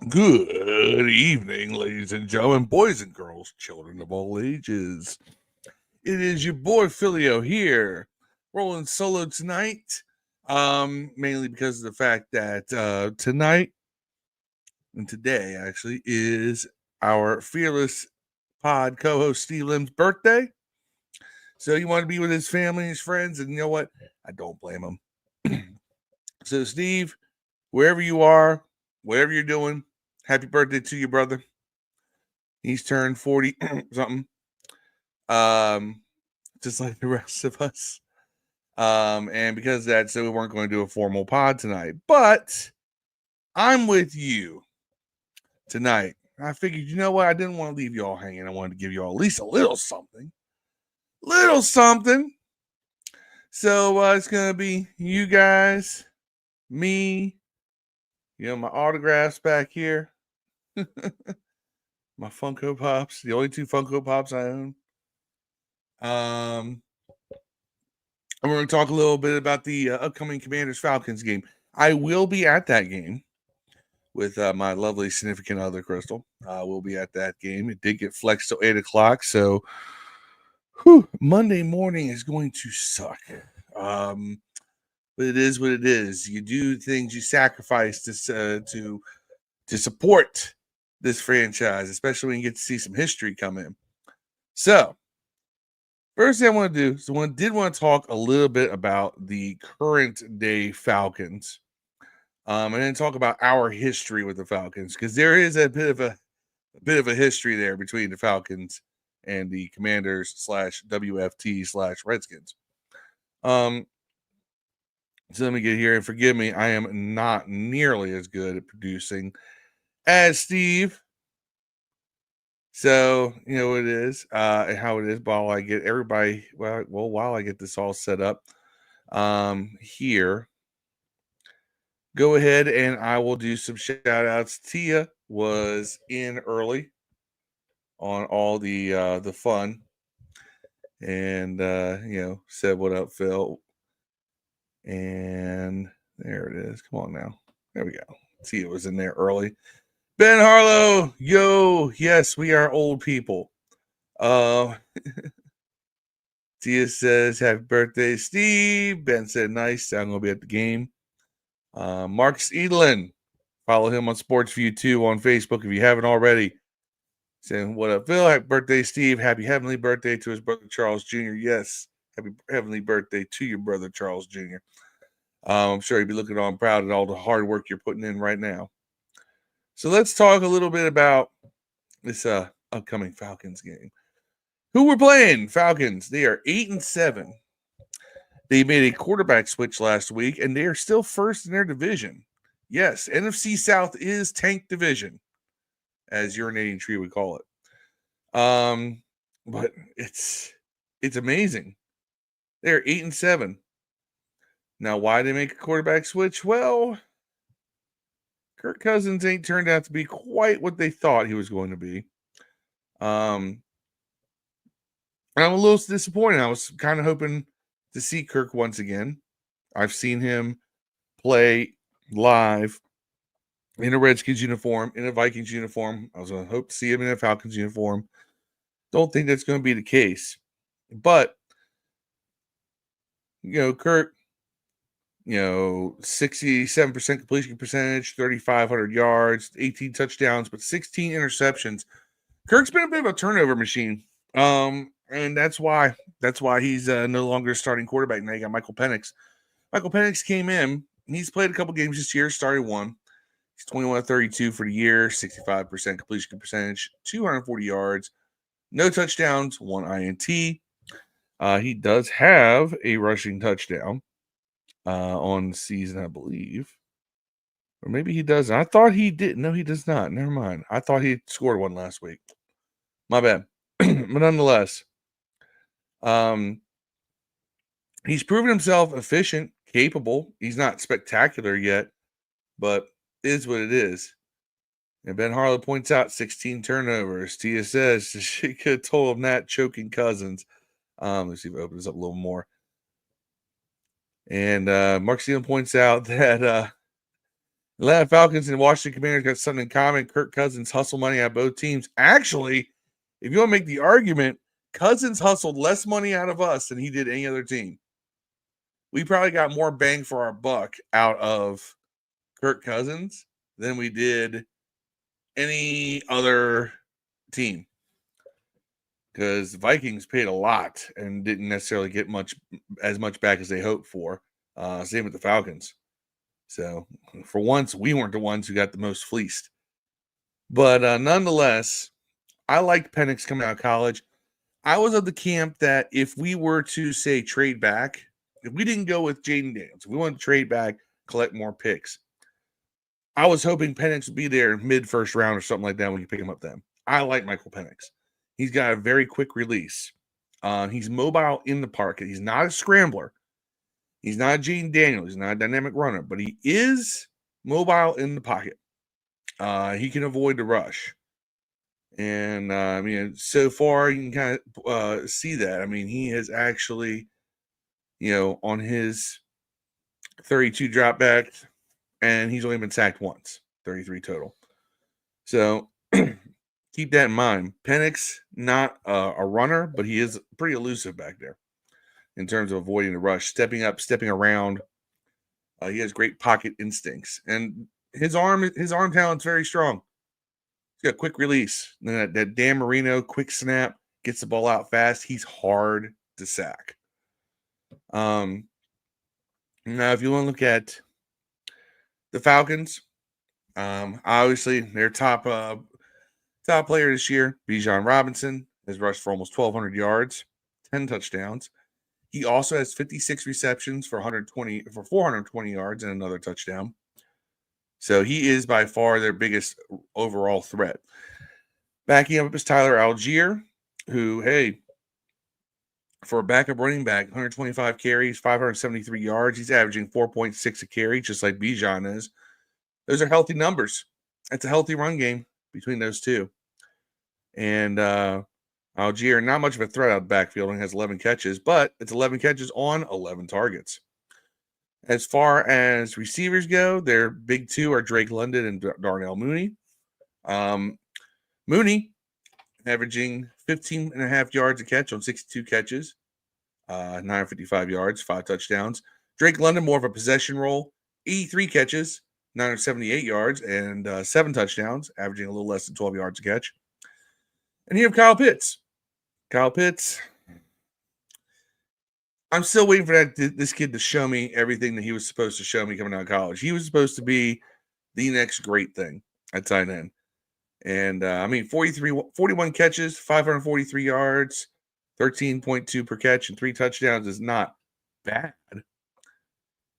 Good evening, ladies and gentlemen, boys and girls, children of all ages. It is your boy Filio here, rolling solo tonight. Mainly because of the fact that tonight and today actually is our fearless pod co-host Steve Lim's birthday. So he wanted to be with his family, his friends, and you know what? I don't blame him. So Steve, wherever you are, whatever you're doing, happy birthday to you, brother. He's turned 40 something. Um, just like the rest of us. And because of that, so we weren't going to do a formal pod tonight. But I'm with you tonight. I figured, you know what? I didn't want to leave you all hanging. I wanted to give you all at least a little something. Little something. So it's going to be you guys, me, my autographs back here, my Funko Pops, the only two Funko Pops I own. And we're going to talk a little bit about the upcoming Commanders-Falcons game. I will be at that game with my lovely significant other, Crystal. We'll be at that game. It did get flexed to 8 o'clock, so Monday morning is going to suck. But it is what it is. You do things, you sacrifice to support this franchise, especially when you get to see some history come in. So, first thing I want to do is did want to talk a little bit about the current day Falcons, and then talk about our history with the Falcons, because there is a bit of a history there between the Falcons and the Commanders / WFT / Redskins. So let me get here, and forgive me, I am not nearly as good at producing as Steve. So you know what it is, and how it is. While I get everybody, while I get this all set up, here, go ahead and I will do some shout outs. Tia was in early on all the fun, and said what up, Phil. And there it is. Come on now. There we go. Tia was in there early. Ben Harlow, yo, yes, we are old people. Tia says, happy birthday, Steve. Ben said, nice. I'm going to be at the game. Mark Edelin, follow him on SportsView 2 on Facebook if you haven't already. Saying, what up, Phil? Happy birthday, Steve. Happy heavenly birthday to his brother, Charles Jr. Yes, happy heavenly birthday to your brother, Charles Jr. I'm sure he'd be looking on proud at all the hard work you're putting in right now. So let's talk a little bit about this upcoming Falcons game. Who we're playing? Falcons. They are 8-7. They made a quarterback switch last week, and they are still first in their division. Yes, NFC South is tank division, as Urinating Tree would call it. But it's amazing. They're 8-7. Now, why did they make a quarterback switch? Well, Kirk Cousins ain't turned out to be quite what they thought he was going to be. And I'm a little disappointed. I was kind of hoping to see Kirk once again. I've seen him play live in a Redskins uniform, in a Vikings uniform. I was going to hope to see him in a Falcons uniform. Don't think that's going to be the case. But, Kirk, 67% completion percentage, 3,500 yards, 18 touchdowns, but 16 interceptions. Kirk's been a bit of a turnover machine. And that's why he's no longer starting quarterback. Now you got Michael Penix. Michael Penix came in. He's played a couple games this year, started one. He's 21-32 for the year, 65% completion percentage, 240 yards, no touchdowns, 1 INT. He does have a rushing touchdown on the season, I believe. Or maybe he doesn't. I thought he did. No, he does not. Never mind. I thought he scored one last week. My bad. But nonetheless, he's proven himself efficient, capable. He's not spectacular yet, but is what it is. And Ben Harlow points out 16 turnovers. Tia says she could have told him that, choking Cousins. Let's see if it opens up a little more. And Mark Steele points out that Atlanta Falcons and Washington Commanders got something in common. Kirk Cousins hustle money out of both teams. Actually, if you want to make the argument, Cousins hustled less money out of us than he did any other team. We probably got more bang for our buck out of Kirk Cousins than we did any other team. Because the Vikings paid a lot and didn't necessarily get as much back as they hoped for. Same with the Falcons. So for once, we weren't the ones who got the most fleeced. But nonetheless, I liked Penix coming out of college. I was of the camp that if we were to, say, trade back, if we didn't go with Jaden Daniels, if we wanted to trade back, collect more picks, I was hoping Penix would be there mid-first round or something like that when you pick him up then. I like Michael Penix. He's got a very quick release. He's mobile in the pocket. He's not a scrambler. He's not a Jaden Daniels. He's not a dynamic runner, but he is mobile in the pocket. He can avoid the rush. And, I mean, so far you can kind of see that. I mean, he has actually, on his 32 dropbacks, and he's only been sacked once, 33 total. So keep that in mind. Penix, not a runner, but he is pretty elusive back there in terms of avoiding the rush, stepping up, stepping around. He has great pocket instincts, and his arm talent's very strong. He's got a quick release. And then that Dan Marino quick snap, gets the ball out fast. He's hard to sack. Now, if you want to look at the Falcons, obviously their top player this year, Bijan Robinson, has rushed for almost 1,200 yards, 10 touchdowns. He also has 56 receptions for 420 yards and another touchdown. So he is by far their biggest overall threat. Backing him up is Tyler Algier, who, hey, for a backup running back, 125 carries, 573 yards. He's averaging 4.6 a carry, just like Bijan is. Those are healthy numbers. It's a healthy run game between those two. And Algier, not much of a threat out of the backfield, and has 11 catches, but it's 11 catches on 11 targets. As far as receivers go, their big two are Drake London and Darnell Mooney. Mooney averaging 15 and a half yards a catch on 62 catches, 955 yards, 5 touchdowns. Drake London, more of a possession role, 83 catches, 978 yards, and 7 touchdowns, averaging a little less than 12 yards a catch. And you have Kyle Pitts. Kyle Pitts, I'm still waiting for this kid to show me everything that he was supposed to show me coming out of college. He was supposed to be the next great thing at tight end. And, 41 catches, 543 yards, 13.2 per catch, and 3 touchdowns is not bad.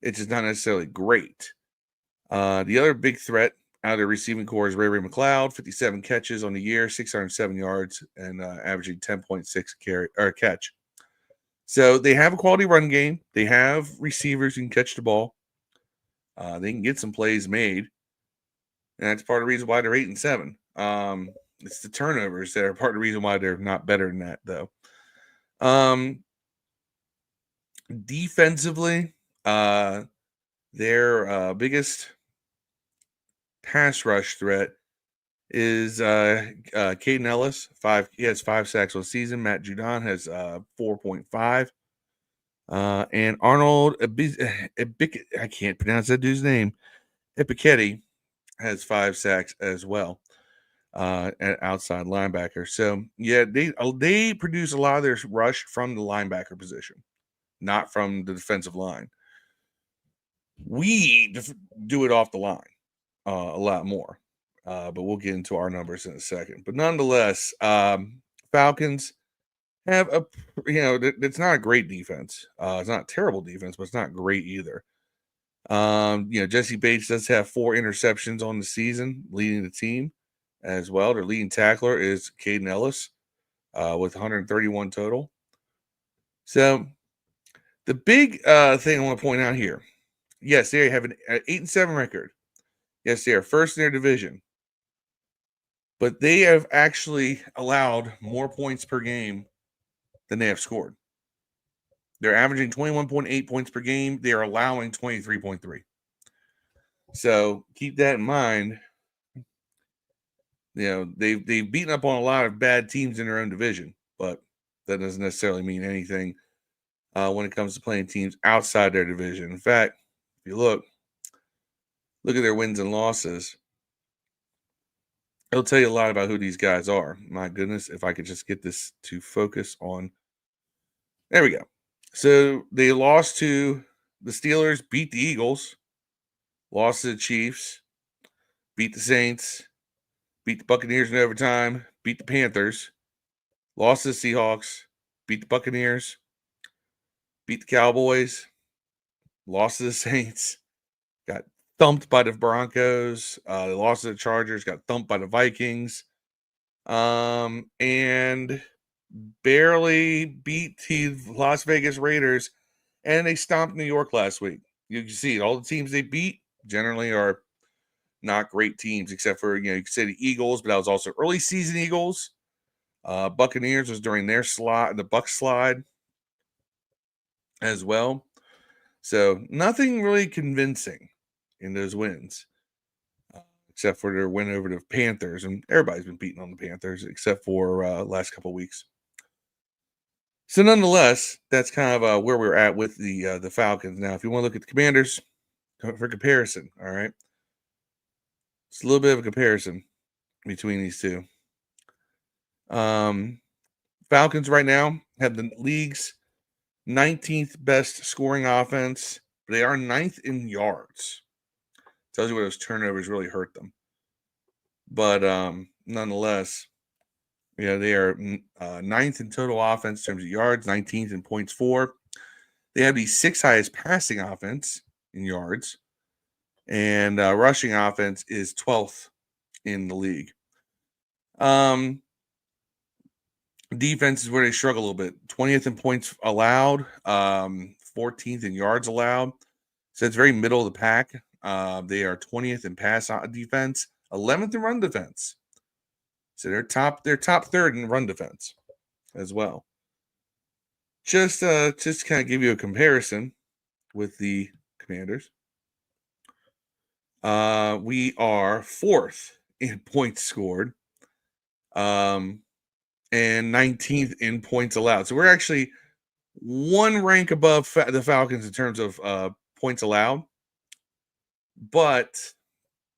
It's just not necessarily great. The other big threat out of the receiving core is Ray McLeod, 57 catches on the year, 607 yards, and averaging 10.6 catch. So they have a quality run game. They have receivers who can catch the ball. They can get some plays made. And that's part of the reason why they're 8-7. It's the turnovers that are part of the reason why they're not better than that, though. Defensively, their biggest pass rush threat is Caden Ellis. He has 5 sacks on the season. Matt Judon has 4.5. And Arnold I can't pronounce that dude's name. Epiketti has 5 sacks as well. At outside linebacker. So yeah, they produce a lot of their rush from the linebacker position, not from the defensive line. We do it off the line a lot more, but we'll get into our numbers in a second. But nonetheless, Falcons have it's not a great defense. It's not a terrible defense, but it's not great either. Jesse Bates does have 4 interceptions on the season, leading the team as well. Their leading tackler is Caden Ellis with 131 total. So the big thing I want to point out here, yes, they have an 8-7 record. Yes, they are first in their division. But they have actually allowed more points per game than they have scored. They're averaging 21.8 points per game. They are allowing 23.3. So keep that in mind. They've beaten up on a lot of bad teams in their own division, but that doesn't necessarily mean anything when it comes to playing teams outside their division. In fact, if you look at their wins and losses, it'll tell you a lot about who these guys are. My goodness, if I could just get this to focus on. There we go. So they lost to the Steelers, beat the Eagles, lost to the Chiefs, beat the Saints, beat the Buccaneers in overtime, beat the Panthers, lost to the Seahawks, beat the Buccaneers, beat the Cowboys, lost to the Saints, got thumped by the Broncos, they lost to the Chargers, got thumped by the Vikings, and barely beat the Las Vegas Raiders, and they stomped New York last week. You can see it. All the teams they beat generally are not great teams, except for, you could say the Eagles, but that was also early season Eagles. Buccaneers was during their slide, the Buck slide as well. So nothing really convincing in those wins, except for their win over the Panthers. And everybody's been beating on the Panthers except for last couple of weeks. So nonetheless, that's kind of where we're at with the Falcons. Now, if you want to look at the Commanders for comparison, all right, it's a little bit of a comparison between these two. Falcons right now have the league's 19th best scoring offense. But they are 9th in yards. Tells you where those turnovers really hurt them. But nonetheless, they are 9th in total offense in terms of yards, 19th in points for. They have the 6th highest passing offense in yards, and rushing offense is 12th in the league. Defense is where they struggle a little bit. 20th in points allowed, 14th in yards allowed. So it's very middle of the pack. They are 20th in pass defense, 11th in run defense. So they're top third in run defense as well. Just to kind of give you a comparison with the Commanders. We are 4th in points scored. And 19th in points allowed. So we're actually one rank above the Falcons in terms of points allowed, but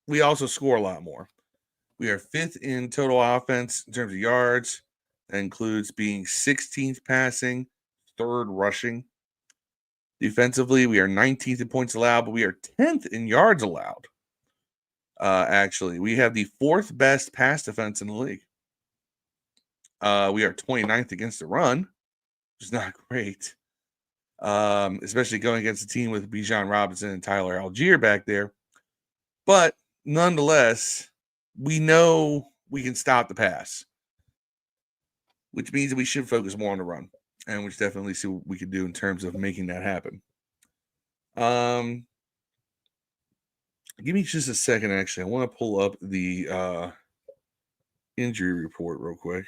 we also score a lot more. We are 5th in total offense in terms of yards. That includes being 16th passing, 3rd rushing. Defensively, we are 19th in points allowed, but we are 10th in yards allowed. Actually, we have the 4th best pass defense in the league. We are 29th against the run, which is not great. Especially going against a team with Bijan Robinson and Tyler Algier back there. But nonetheless, we know we can stop the pass, which means that we should focus more on the run, and we should definitely see what we can do in terms of making that happen. Give me just a second, actually. I want to pull up the injury report real quick.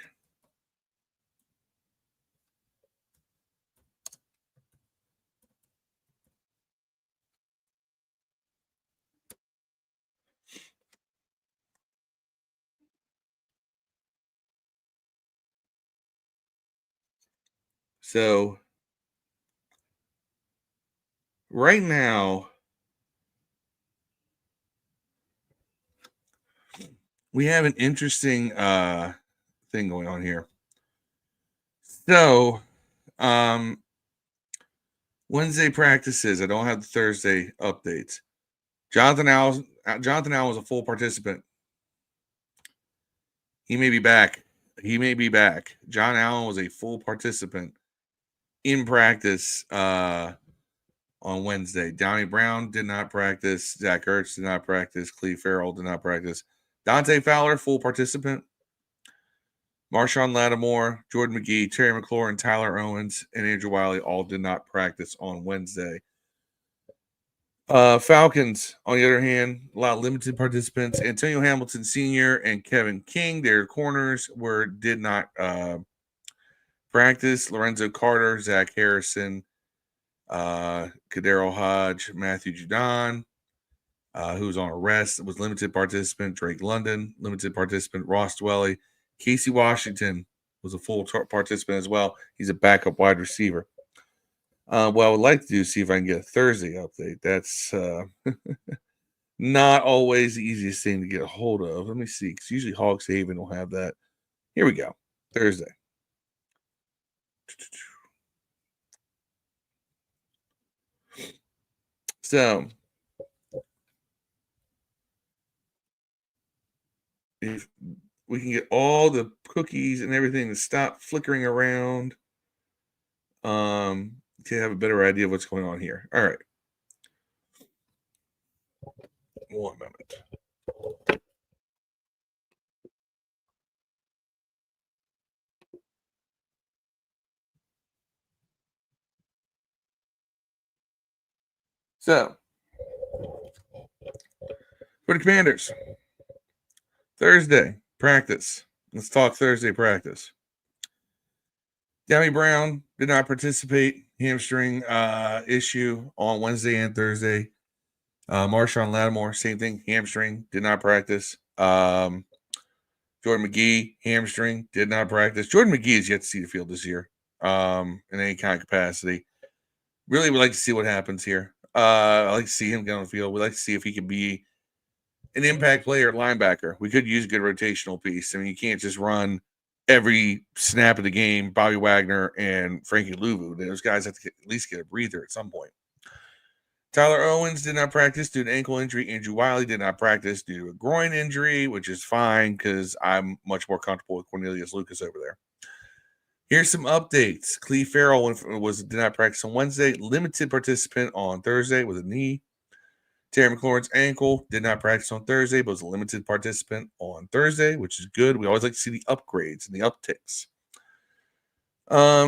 So right now, we have an interesting thing going on here. So, Wednesday practices. I don't have the Thursday updates. Jonathan Allen was a full participant. He may be back. John Allen was a full participant in practice on Wednesday. Donnie Brown did not practice. Zach Ertz did not practice. Cleve Farrell did not practice. Dante Fowler, full participant. Marshawn Lattimore, Jordan McGee, Terry McLaurin, Tyler Owens, and Andrew Wiley all did not practice on Wednesday. Falcons, on the other hand, a lot of limited participants. Antonio Hamilton Sr. and Kevin King, their corners, did not practice. Lorenzo Carter, Zach Harrison, Kadero Hodge, Matthew Judon, who's on arrest, was limited participant. Drake London, limited participant. Ross Dwelly. Casey Washington was a full participant as well. He's a backup wide receiver. What I would like to do is see if I can get a Thursday update. That's not always the easiest thing to get a hold of. Let me see, because usually Hawks Haven will have that. Here we go. Thursday. So if we can get all the cookies and everything to stop flickering around, to have a better idea of what's going on here. All right. 1 moment. So for the Commanders, Thursday practice. Let's talk Thursday practice. Demi Brown did not participate. Hamstring issue on Wednesday and Thursday. Marshawn Lattimore, same thing. Hamstring, did not practice. Jordan McGee, hamstring, did not practice. Jordan McGee is yet to see the field this year in any kind of capacity. Really would like to see what happens here. I like to see him get on the field. We'd like to see if he can be an impact player at linebacker. We could use a good rotational piece. I mean, you can't just run every snap of the game, Bobby Wagner and Frankie Louvu. Those guys have to at least get a breather at some point. Tyler Owens did not practice due to ankle injury. Andrew Wiley did not practice due to a groin injury, which is fine because I'm much more comfortable with Cornelius Lucas over there. Here's some updates. Cleve Farrell did not practice on Wednesday. Limited participant on Thursday with a knee. Terry McLaurin's ankle did not practice on Thursday, but was a limited participant on Thursday, which is good. We always like to see the upgrades and the upticks.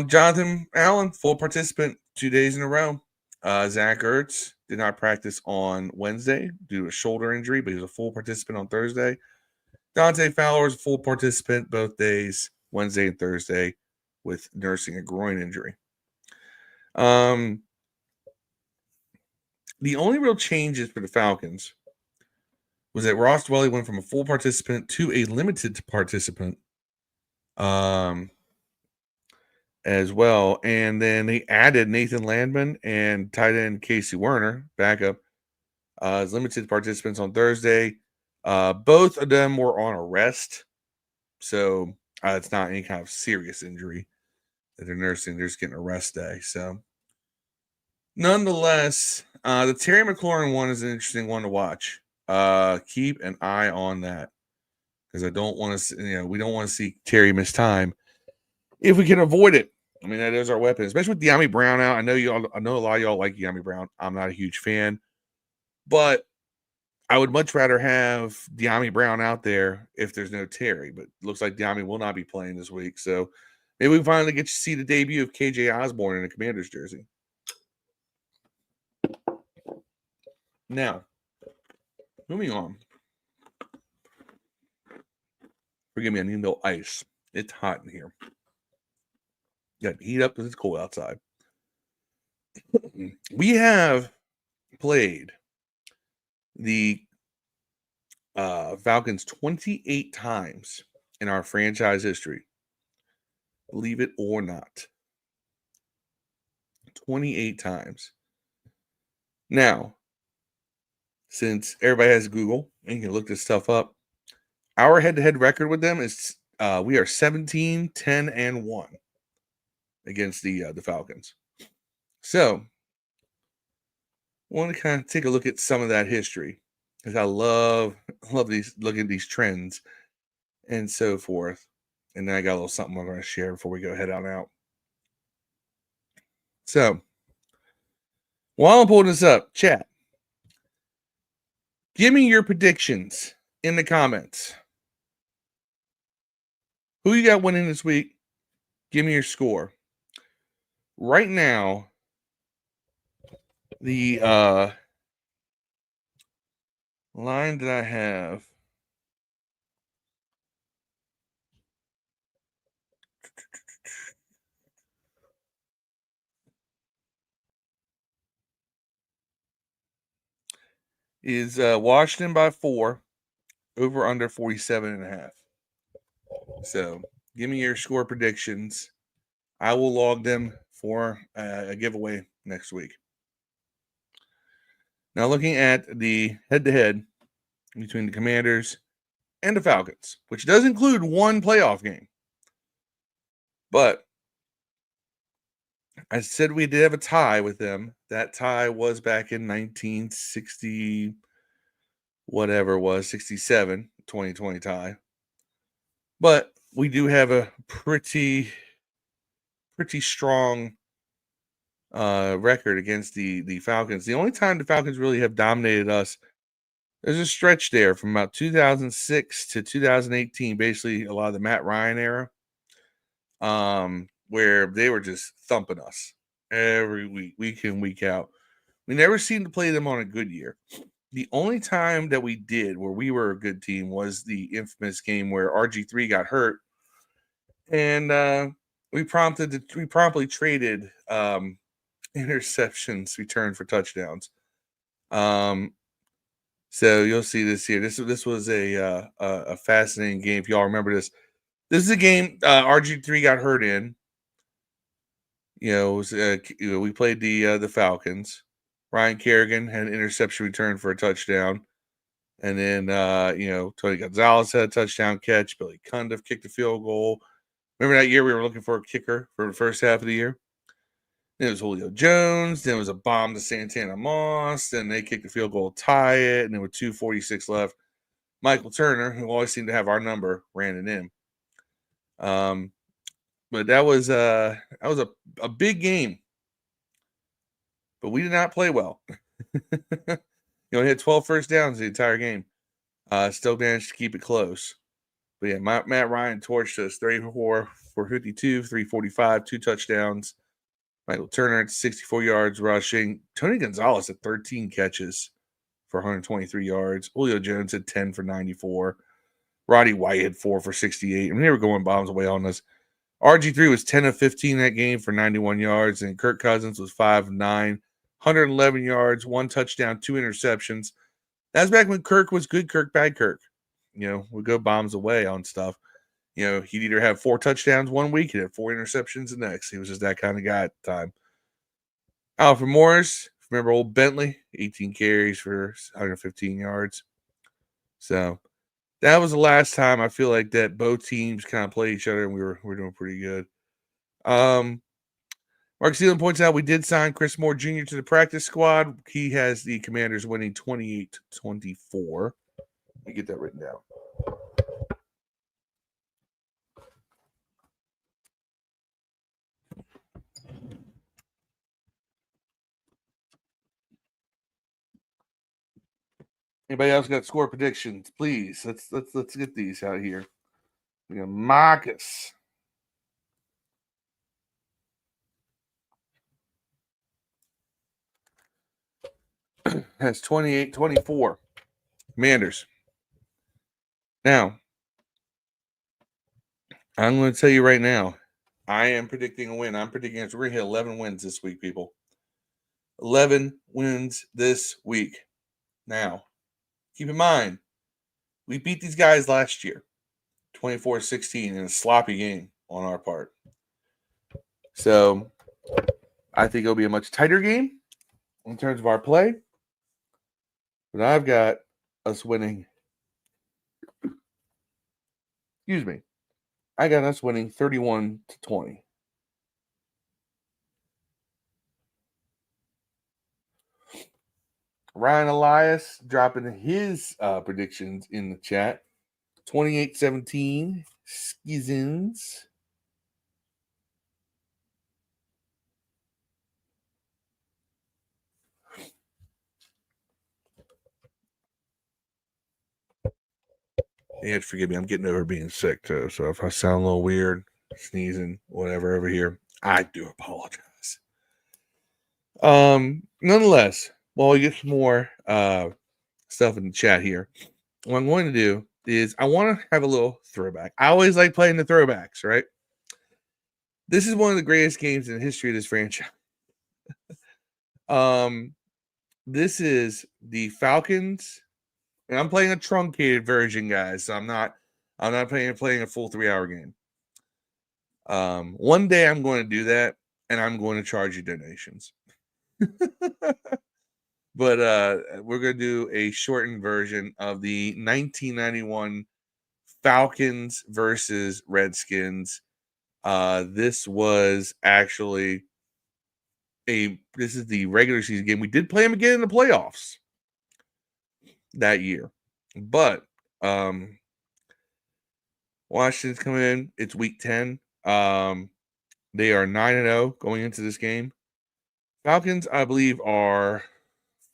Jonathan Allen, full participant 2 days in a row. Zach Ertz did not practice on Wednesday due to a shoulder injury, but he was a full participant on Thursday. Dante Fowler was a full participant both days, Wednesday and Thursday, with nursing a groin injury. The only real changes for the Falcons was that Ross Dwelly went from a full participant to a limited participant as well. And then they added Nathan Landman and tight end Casey Werner, backup, as limited participants on Thursday. Both of them were on a rest. So it's not any kind of serious injury that they're nursing. They're just getting a rest day. So nonetheless, the Terry McLaurin one is an interesting one to watch. Keep an eye on that because I don't want to, we don't want to see Terry miss time if we can avoid it. I mean, that is our weapon, especially with De'Ami Brown out. I know a lot of y'all like De'Ami Brown. I'm not a huge fan, but I would much rather have De'Ami Brown out there if there's no Terry. But it looks like De'Ami will not be playing this week, so maybe we finally get to see the debut of KJ Osborne in a Commander's jersey. Now, moving on. Forgive me, I need no ice. It's hot in here. Got to heat up because it's cold outside. We have played the Falcons 28 times in our franchise history. Believe it or not. 28 times. Now, since everybody has Google and you can look this stuff up, our head-to-head record with them is we are 17, 10, and 1 against the Falcons. So, I want to kind of take a look at some of that history because I love looking at these trends and so forth. And then I got a little something I'm going to share before we go head on out. So, while I'm pulling this up, chat, give me your predictions in the comments. Who you got winning this week? Give me your score. Right now, the line that I have is Washington by 4, over under 47.5. So give me your score predictions. I will log them for a giveaway next week. Now, looking at the head-to-head between the Commanders and the Falcons, which does include one playoff game. But I said we did have a tie with them. That tie was back in 1960, whatever it was, 67, 2020 tie. But we do have a pretty strong record against the Falcons. The only time the Falcons really have dominated us, there's a stretch there from about 2006 to 2018, basically a lot of the Matt Ryan era, where they were just thumping us every week in, week out. We never seemed to play them on a good year. The only time that we did where we were a good team was the infamous game where RG3 got hurt, and we promptly traded interceptions returned for touchdowns. So you'll see this here. This was a fascinating game. If y'all remember this, this is a game RG3 got hurt in. We played the Falcons. Ryan Kerrigan had an interception return for a touchdown. And then, Tony Gonzalez had a touchdown catch. Billy Cundiff kicked a field goal. Remember that year we were looking for a kicker for the first half of the year? Then it was Julio Jones. Then it was a bomb to Santana Moss. Then they kicked a field goal to tie it. And there were 2:46 left. Michael Turner, who always seemed to have our number, ran it in. But that was a big game. But we did not play well. We had 12 first downs the entire game. Still managed to keep it close. But yeah, Matt Ryan torched us 34 for 52, 345, 2 touchdowns. Michael Turner at 64 yards rushing. Tony Gonzalez at 13 catches for 123 yards. Julio Jones had 10 for 94. Roddy White had 4 for 68. I mean, they were going bombs away on us. RG3 was 10 of 15 that game for 91 yards, and Kirk Cousins was 5 of 9, 111 yards, 1 touchdown, 2 interceptions. That's back when Kirk was good Kirk, bad Kirk. We'd go bombs away on stuff. He'd either have 4 touchdowns one week, he'd have 4 interceptions the next. He was just that kind of guy at the time. Alfred Morris, remember old Bentley, 18 carries for 115 yards. So that was the last time I feel like that both teams kind of played each other, and we were doing pretty good. Mark Seelan points out we did sign Chris Moore Jr. to the practice squad. He has the Commanders winning 28-24. Let me get that written down. Anybody else got score predictions? Please, let's get these out here. We got Marcus. Has 28-24. Commanders. Now, I'm going to tell you right now, I am predicting a win. I'm predicting we're going to hit 11 wins this week, people. 11 wins this week. Now, keep in mind, we beat these guys last year, 24-16, in a sloppy game on our part. So, I think it'll be a much tighter game in terms of our play. But I've got us winning. Excuse me. I got us winning 31-20. Ryan Elias dropping his predictions in the chat. 28-17. Skizins. You have to forgive me. I'm getting over being sick, too. So if I sound a little weird, sneezing, whatever over here, I do apologize. Nonetheless, while we get some more stuff in the chat here, what I'm going to do is I want to have a little throwback. I always like playing the throwbacks, right? This is one of the greatest games in the history of this franchise. This is the Falcons, and I'm playing a truncated version, guys. So I'm not playing a full 3-hour game. One day I'm going to do that, and I'm going to charge you donations. But we're going to do a shortened version of the 1991 Falcons versus Redskins. This was actually this is the regular season game. We did play them again in the playoffs that year, but Washington's coming in. It's week 10. They are 9-0 going into this game. Falcons, I believe, are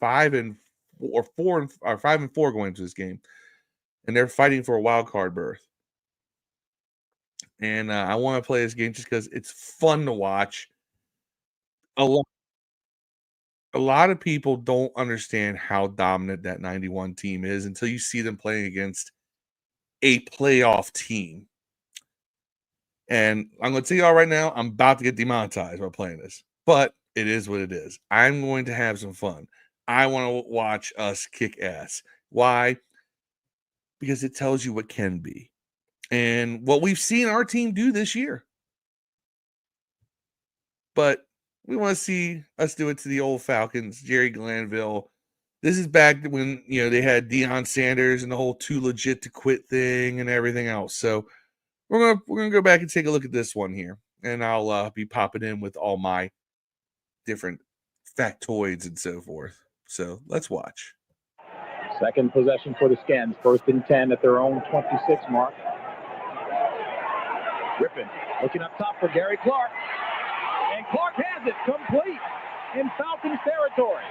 5-4 going into this game, and they're fighting for a wild card berth. And I want to play this game just because it's fun to watch. A lot of people don't understand how dominant that 91 team is until you see them playing against a playoff team. And I'm going to tell y'all right now, I'm about to get demonetized by playing this, but it is what it is. I'm going to have some fun. I want to watch us kick ass. Why? Because it tells you what can be and what we've seen our team do this year. But we want to see us do it to the old Falcons, Jerry Glanville. This is back when, they had Deion Sanders and the whole too legit to quit thing and everything else. So we're gonna go back and take a look at this one here, and I'll be popping in with all my different factoids and so forth. So let's watch. Second possession for the Skins. 1st and 10 at their own 26 mark. Rippon looking up top for Gary Clark. And Clark has it complete in Falcons territory.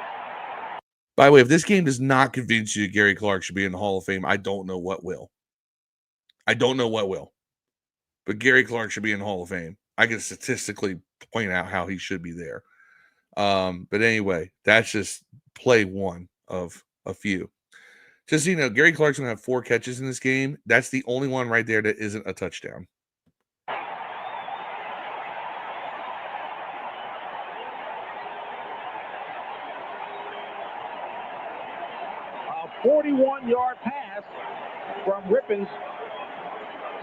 By the way, if this game does not convince you Gary Clark should be in the Hall of Fame, I don't know what will. But Gary Clark should be in the Hall of Fame. I can statistically point out how he should be there. But anyway, that's just play one of a few. Just so you know, Gary Clark's going to have 4 catches in this game. That's the only one right there that isn't a touchdown. 41-yard pass from Rippon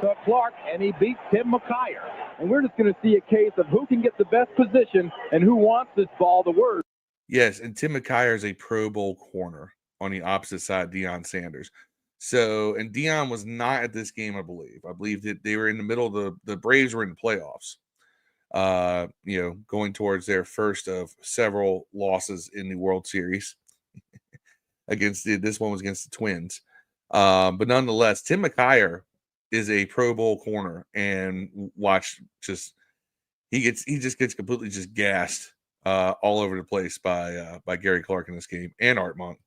to Clark, and he beat Tim McKyer. And we're just going to see a case of who can get the best position and who wants this ball the worst. Yes, and Tim McKyer is a Pro Bowl corner on the opposite side of Deion Sanders. So, and Deion was not at this game, I believe. I believe that they were in the middle of the Braves were in the playoffs. Going towards their first of several losses in the World Series. This one was against the Twins. But nonetheless, Tim McKyer is a Pro Bowl corner, and he just gets completely just gassed all over the place by Gary Clark in this game and Art Monk.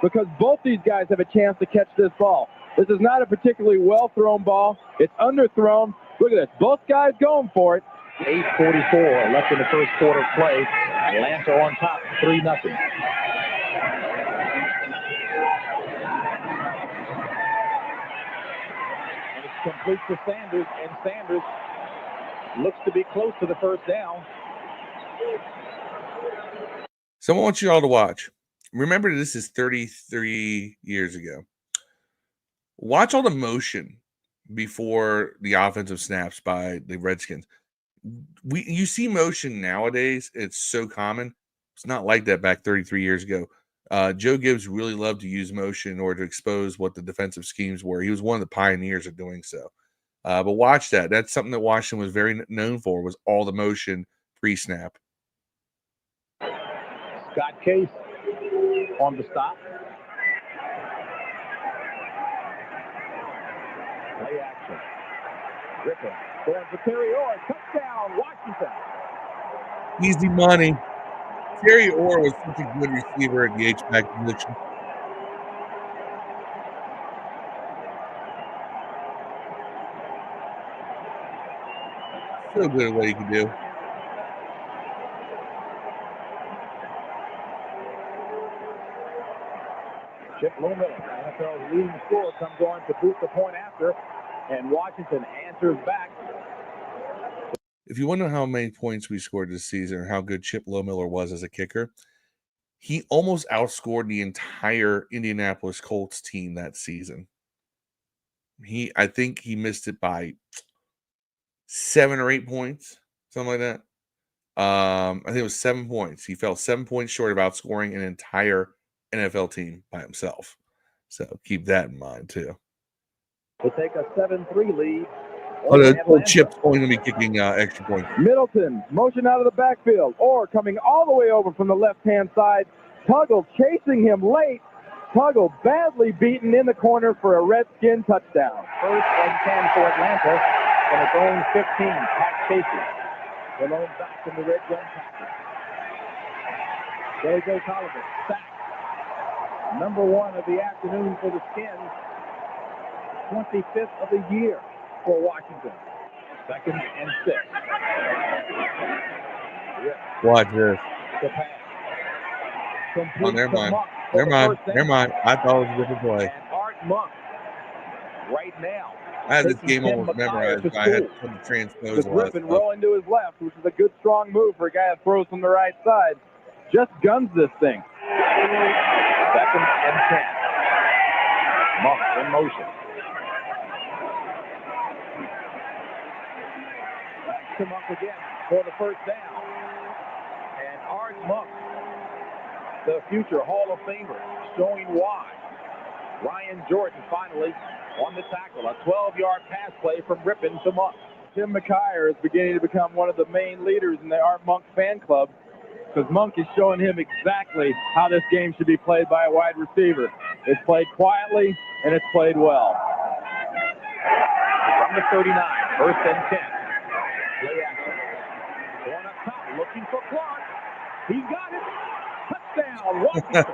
Because both these guys have a chance to catch this ball. This is not a particularly well-thrown ball. It's underthrown. Look at this. Both guys going for it. 8:44 left in the first quarter of play. Atlanta on top, 3-0. Complete to Sanders, and Sanders looks to be close to the first down. So I want you all to watch. Remember, this is 33 years ago. Watch all the motion before the offensive snaps by the Redskins. You see motion nowadays. It's so common. It's not like that back 33 years ago. Joe Gibbs really loved to use motion in order to expose what the defensive schemes were. He was one of the pioneers of doing so. But watch that. That's something that Washington was very known for, was all the motion pre-snap. Scott Case on the stop. Play action. Rippon going for Terry Orr. Touchdown, Washington. Easy money. Terry Orr was such a good receiver at the H-back position. So good at what he can do. Chip Lomel, NFL's leading scorer, comes on to boot the point after, and Washington answers back. If you want to know how many points we scored this season or how good Chip Lomiller was as a kicker, he almost outscored the entire Indianapolis Colts team that season. I think he missed it by 7 or 8 points, something like that. I think it was 7 points. He fell 7 points short of outscoring an entire NFL team by himself. So keep that in mind too. To take a 7-3 lead. Chip's only going to be kicking extra points. Middleton, motion out of the backfield, or coming all the way over from the left-hand side. Tuggle chasing him late. Tuggle badly beaten in the corner for a Redskin touchdown. First and 10 for Atlanta from its own 15. Pat chases. Malone back from the red zone package. There goes Oliver. Sack. Number 1 of the afternoon for the Skins. 25th of the year for Washington. 2nd and 6. Watch this. The pass. Oh, never mind. Never mind. I thought it was a different play. And Art Monk right now. I had this game almost memorized, but I had to transpose With Rippon rolling to his left, which is a good, strong move for a guy that throws from the right side. Just guns this thing. 2nd and 10. Monk in motion. To Monk again for the first down. And Art Monk, the future Hall of Famer, showing why. Ryan Jordan finally on the tackle. A 12-yard pass play from Rippon to Monk. Tim McKyer is beginning to become one of the main leaders in the Art Monk fan club because Monk is showing him exactly how this game should be played by a wide receiver. It's played quietly, and it's played well. From the 39, 1st and 10. Play action. Going up top, looking for Clark. He got it. Touchdown, Washington.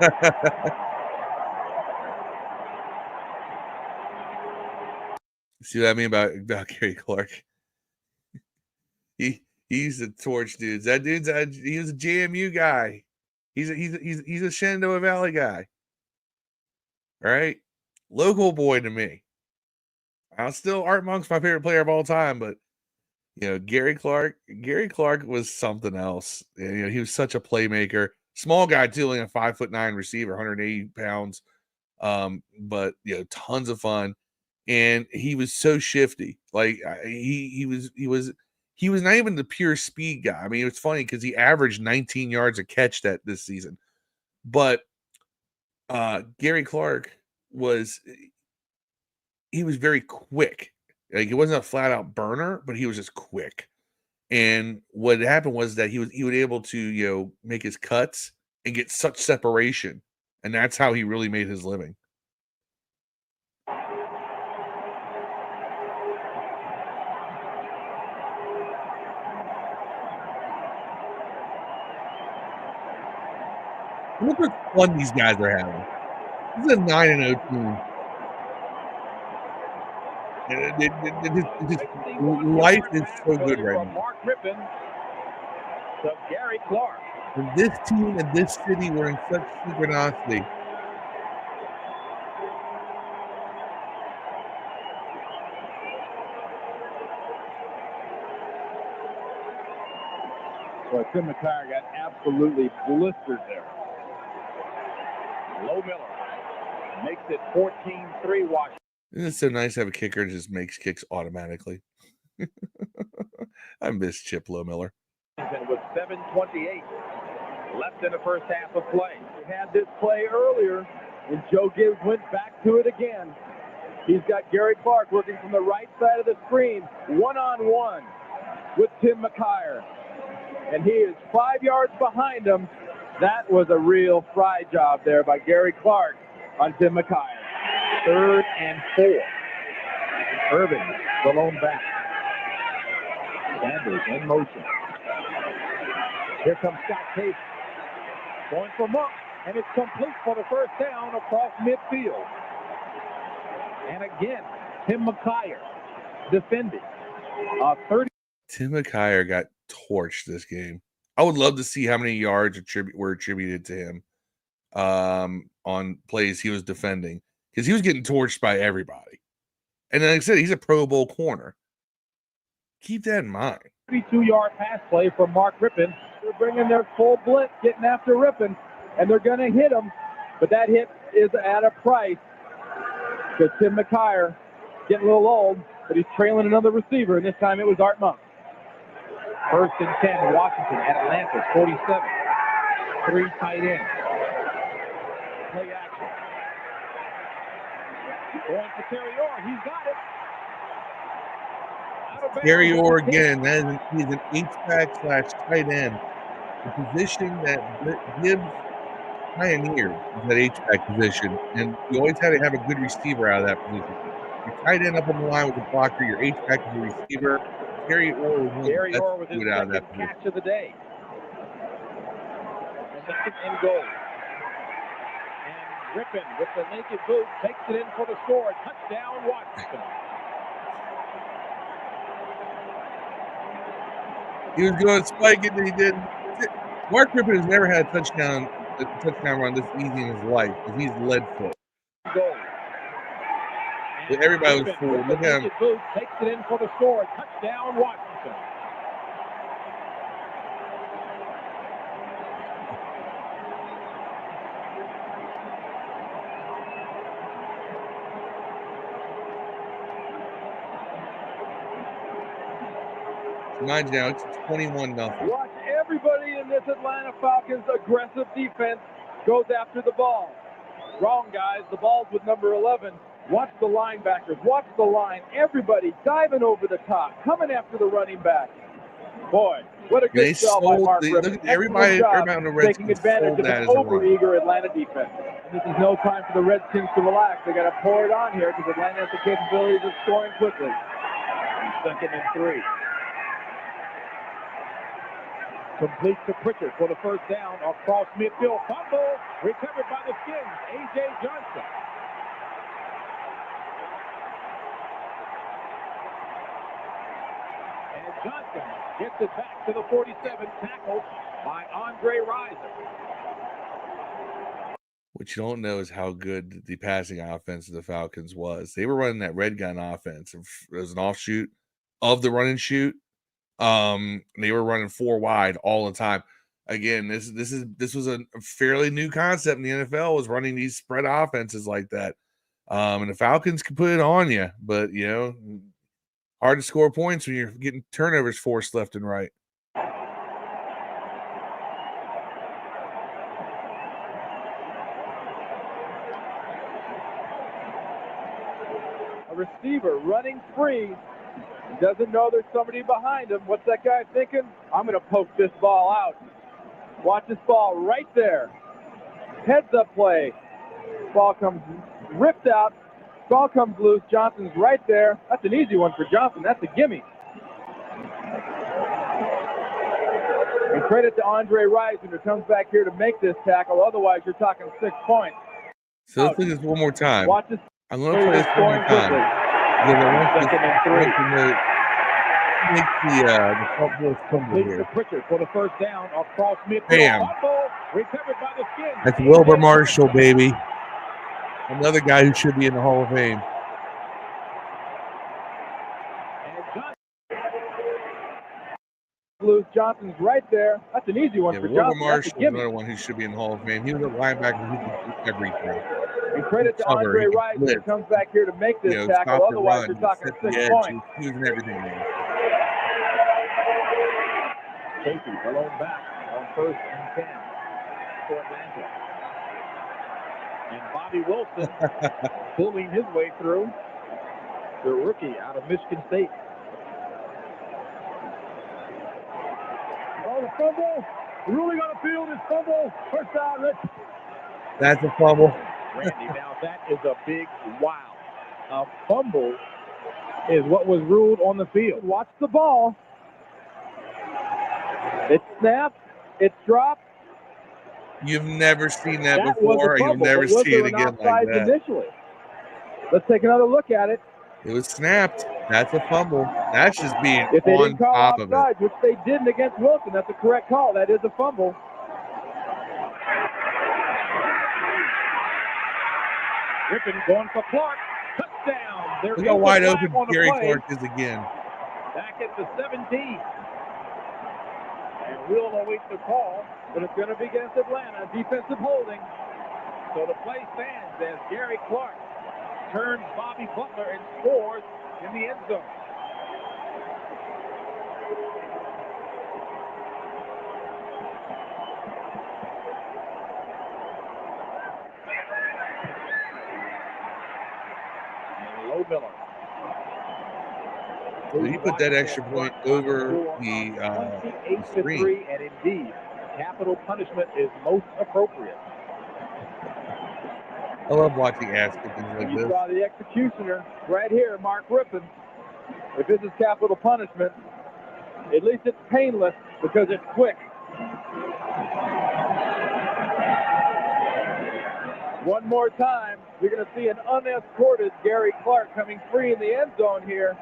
See what I mean about Gary Clark? He's a torch dude. That dude's he was a JMU guy. He's a Shenandoah Valley guy. All right, local boy to me. Art Monk's my favorite player of all time, but Gary Clark was something else. He was such a playmaker. Small guy too, like a 5'9" receiver, 180 pounds. But tons of fun. And he was so shifty. Like he was not even the pure speed guy. I mean, it's funny because he averaged 19 yards a catch this season. But Gary Clark was very quick. Like he wasn't a flat out burner, but he was just quick. And what happened was that he was able to make his cuts and get such separation, and that's how he really made his living. Look what fun these guys are having. This is a 9-0 team. Life is so good right now. Mark Rippon to Gary Clark. And this team and this city were in such synchronicity. Well, Tim McKyer got absolutely blistered there. Low Miller makes it 14-3 Washington. Isn't it so nice to have a kicker that just makes kicks automatically? I miss Chip Low Miller. With 7:28 left in the first half of play. We had this play earlier, and Joe Gibbs went back to it again. He's got Gary Clark working from the right side of the screen, one-on-one with Tim McKyer. And he is 5 yards behind him. That was a real fry job there by Gary Clark on Tim McKyer. 3rd and 4. Irvin, the lone back. Sanders in motion. Here comes Scott Case. Going for Monk, and it's complete for the first down across midfield. And again, Tim McKyer defending. 30. Tim McKyer got torched this game. I would love to see how many yards were attributed to him on plays he was defending, because he was getting torched by everybody. And like I said, he's a Pro Bowl corner. Keep that in mind. 32-yard pass play from Mark Rippon. They're bringing their full blitz, getting after Rippon. and they're going to hit him, but that hit is at a price because Tim McKyer getting a little old, but he's trailing another receiver, and this time it was Art Monk. 1st and 10, Washington at Atlanta's 47. 3 tight ends. Play action. Going for Terry Orr. He's got it. Out of bounds. Terry Orr again. He's an H-back / tight end. The position that gives pioneered is that H-back position, and you always had to have a good receiver out of that position. Your tight end up on the line with the blocker, your H-back is your receiver. Terry Orr was Terry Orr with his second catch of the day. And 2nd and goal. And Rippon with the naked boot takes it in for the score. Touchdown, Washington. He was going to spike it, and he didn't. Mark Rippon has never had a touchdown run this easy in his life because he's lead foot. Goal. Everybody was fooled. Look at him. Boot takes it in for the score. Touchdown, Washington. Mind you now, it's 21-0. Watch everybody in this Atlanta Falcons aggressive defense goes after the ball. Wrong, guys. The ball's with number 11. Watch the linebackers. Watch the line. Everybody diving over the top, coming after the running back. Boy, what a good sell by Mark Rippon. Look at everybody on the Redskins taking advantage of an over-eager Atlanta defense. And this is no time for the Redskins to relax. They got to pour it on here because Atlanta has the capabilities of scoring quickly. 2nd and 3. Complete to Pritchard for the 1st down across midfield. Fumble recovered by the Skins. A.J. Johnson. And Johnson gets it back to the 47, tackled by Andre Riser. What you don't know is how good the passing offense of the Falcons was. They were running that red gun offense as an offshoot of the run and shoot. They were running 4 wide all the time. Again, this was a fairly new concept in the NFL, was running these spread offenses like that. And the Falcons can put it on you, but hard to score points when you're getting turnovers forced left and right. A receiver running free. Doesn't know there's somebody behind him. What's that guy thinking? I'm going to poke this ball out. Watch this ball right there. Heads up play. Ball comes ripped out. Ball comes loose. Johnson's right there. That's an easy one for Johnson. That's a gimme. And credit to Andre Riser who comes back here to make this tackle. Otherwise, you're talking 6 points. So let's do this one more time. Watch this. I'm going to play this one more time. Yeah, I want to make the front boys fumble here. Pritchard for the 1st down across midfield. Bam. Recovered by the Skins. That's Wilbur Marshall, baby. Another guy who should be in the Hall of Fame. Blues Johnson's right there. That's an easy one for Wilbur Johnson. Marshall is another one who should be in the Hall of Fame. He was a linebacker who could do everything. And credit to Andre Rice who comes back here to make this tackle. Otherwise, you're talking 6 points. He was in everything there. Casey alone back on 1st and 10 for Atlanta. And Bobby Wilson pulling his way through, the rookie out of Michigan State. Oh, the fumble. Ruling on the field is fumble. 1st down, Rich. That's a fumble. Randy, now that is a big wow. A fumble is what was ruled on the field. Watch the ball. It's snapped. It's dropped. You've never seen that before, and you'll never see it again like that. Initially. Let's take another look at it. It was snapped. That's a fumble. That's just being if they on didn't call top of offside, it. which they didn't against Wilson, that's a correct call. That is a fumble. Rippon going for Clark. Touchdown. Look how wide open Gary Clark is again. Back at the 17. And We'll await the call, but it's going to be against Atlanta. Defensive holding. So the play stands as Gary Clark turns Bobby Butler and scores in the end zone. And Low Miller. So you put that extra point over the 28-3, and indeed, capital punishment is most appropriate. I love watching ass kickings like You this. saw the executioner right here, Mark Rippon. If this is capital punishment, at least it's painless because it's quick. One more time, you're going to see an unescorted Gary Clark coming free in the end zone here.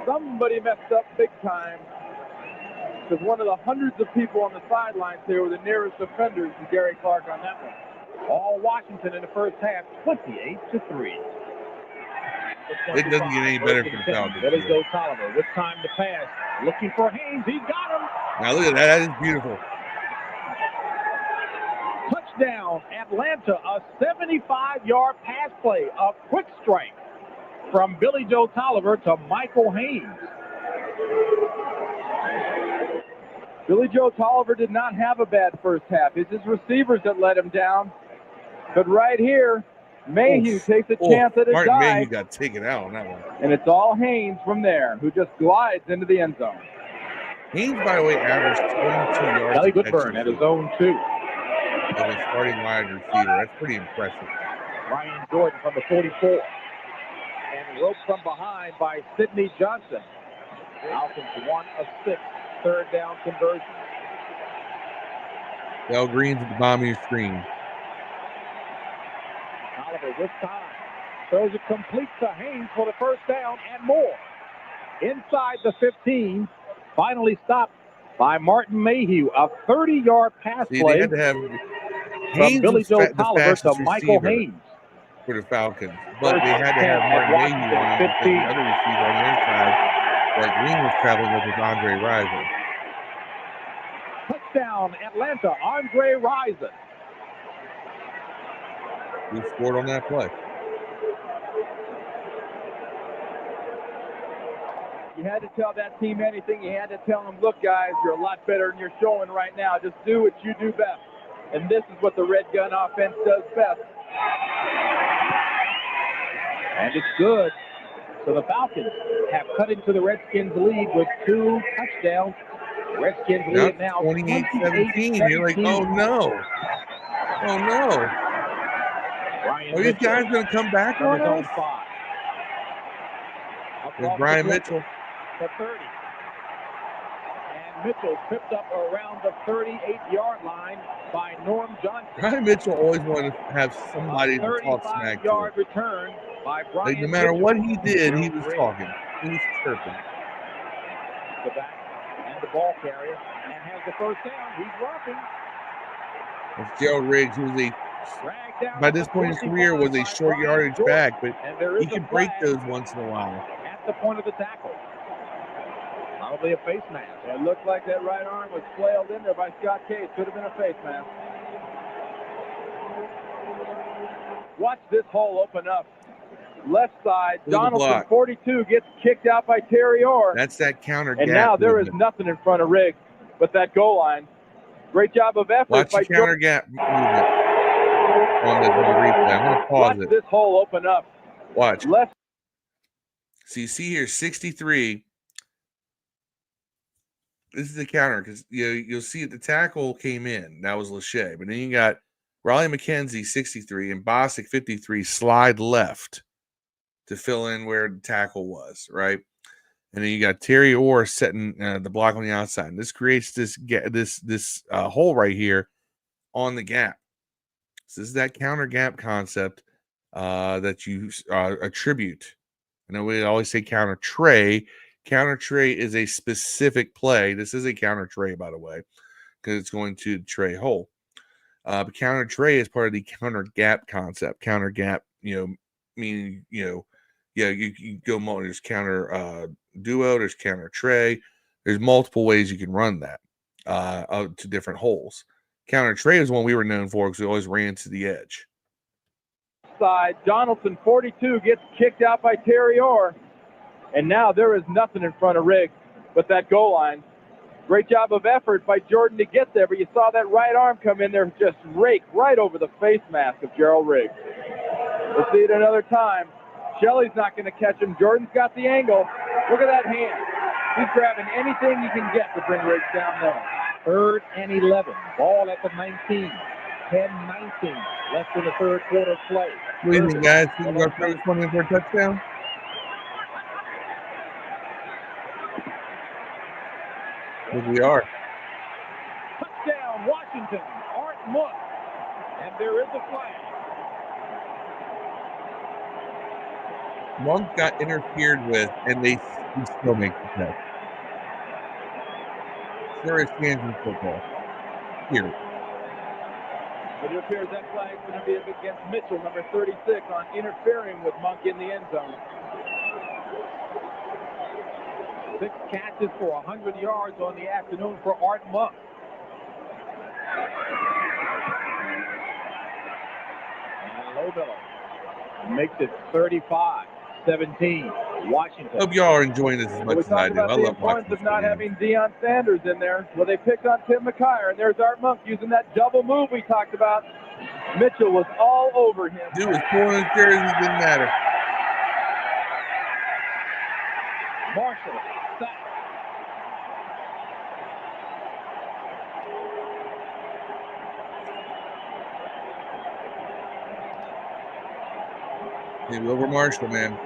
Somebody messed up big time because one of the hundreds of people on the sidelines here were the nearest offenders to Gary Clark on that one. All Washington in the first half, 28-3. It doesn't get any better for the Falcons. Billy Joe Tolliver with time to pass. Looking for Haynes. He got him. Now look at that. That is beautiful. Touchdown, Atlanta. A 75-yard pass play. A quick strike from Billy Joe Tolliver to Michael Haynes. Billy Joe Tolliver did not have a bad first half. It's his receivers that let him down. But right here, Mayhew takes a chance at a Martin dive. Mayhew got taken out on that one. And it's all Haynes from there, who just glides into the end zone. Haynes, by the way, averaged 22 yards. Kelly Goodburn at his own 2. As a starting wide receiver. That's pretty impressive. Ryan Jordan from the 44. And roped from behind by Sidney Johnson. Falcons 1 of 6. Third down conversion. Del Green's at the bottom of your screen. Oliver with time. Throws it complete to Haynes for the first down and more. Inside the 15. Finally stopped by Martin Mayhew. A 30-yard pass See, play they had to have from Haynes Billy Joe the Tolliver to fastest Michael receiver Haynes. for the Falcons, but they had to have Martin Mayhew on because the other receiver on their side that Green was traveling with was Andre Rison. Touchdown, Atlanta, Andre Rison. Who scored on that play? You had to tell that team anything. You had to tell them, look, guys, you're a lot better than you're showing right now. Just do what you do best. And this is what the Red Gun offense does best. And it's good. So the Falcons have cut into the Redskins' lead with 2 touchdowns. Redskins lead now 28-17. You're like, oh no. Oh no. Brian Are these guys going to come back on us? There's Brian Mitchell. To 30. And Mitchell tripped up around the 38-yard line by Norm Johnson. Brian Mitchell always wanted to have somebody to talk smack to. 35-yard return by Brian Like, no matter Mitchell. what he did, he was talking. He was chirping. The back and the ball carrier and has the first down. He's dropping. It's Gerald Riggs, who was by this point in his career was a short yardage back, but he can break those once in a while. At the point of the tackle. Probably a face mask. It looked like that right arm was flailed in there by Scott Case. Could have been a face mask. Watch this hole open up. Left side, Donaldson, 42, gets kicked out by Terry Orr. That's that counter and gap. Now there is nothing in front of Riggs but that goal line. Great job of effort. Watch by the counter gap movement on the replay. I'm going to pause Watch this hole open up. Watch. Left. So you see here, 63. This is the counter because you'll see the tackle came in. That was Lachey. But then you got Raleigh McKenzie, 63, and Bosick, 53, slide left to fill in where the tackle was, right? And then you got Terry Orr setting the block on the outside. And this creates this hole right here on the gap. So this is that counter gap concept that you attribute. I know we always say counter tray. Counter tray is a specific play. This is a counter tray, by the way, because it's going to the tray hole. But counter tray is part of the counter gap concept. Counter gap, meaning, you go more. There's counter duo, there's counter tray. There's multiple ways you can run that. to different holes. Counter trade is one we were known for because we always ran to the edge. Side, Donaldson, 42, gets kicked out by Terry Orr. And now there is nothing in front of Riggs but that goal line. Great job of effort by Jordan to get there, but you saw that right arm come in there and just rake right over the face mask of Gerald Riggs. We'll see it another time. Shelley's not going to catch him. Jordan's got the angle. Look at that hand. He's grabbing anything he can get to bring Riggs down there. 3rd and 11. Ball at the 19. 10-19 left in the third quarter play. What do you think, guys? Think we're going to throw this one in for a touchdown? I think we are. Touchdown, Washington. Art Monk. And there is a flag. Monk got interfered with, and he still makes the catch. There is hands in football. Here. It appears that flag is going to be against Mitchell, number 36, on interfering with Monk in the end zone. 6 catches for 100 yards on the afternoon for Art Monk. And Low Miller makes it 35-17. Washington. Hope y'all are enjoying this as much as I do. I love watching this of not game. having Deion Sanders in there. Well, they picked on Tim McKyer, and there's Art Monk using that double move we talked about. Mitchell was all over him. Dude was pulling his jersey, didn't matter. Marshall, sack. Maybe over Marshall, man.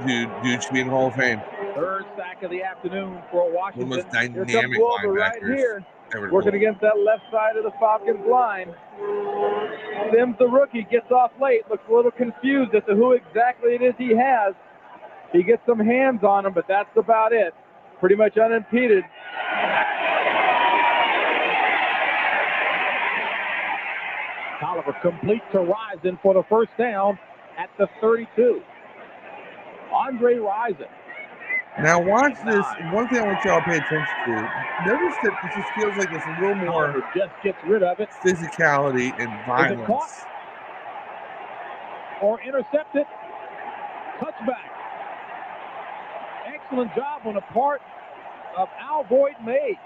Dude should be in the Hall of Fame. 3rd sack of the afternoon for Washington. One of the most Here's dynamic Glover right linebackers here, ever. working against that left side of the Falcons line. Sims, the rookie, gets off late, looks a little confused as to who exactly it is he has. He gets some hands on him, but that's about it. Pretty much unimpeded. Tolliver complete to Rison for the first down at the 32. Andre Rison. Now watch this. One thing I want y'all to pay attention to. Notice that it just feels like there's a little more Tolliver just gets rid of it. physicality and violence. caught? Or intercepted. Touchback. Excellent job on the part of Al Boyd May.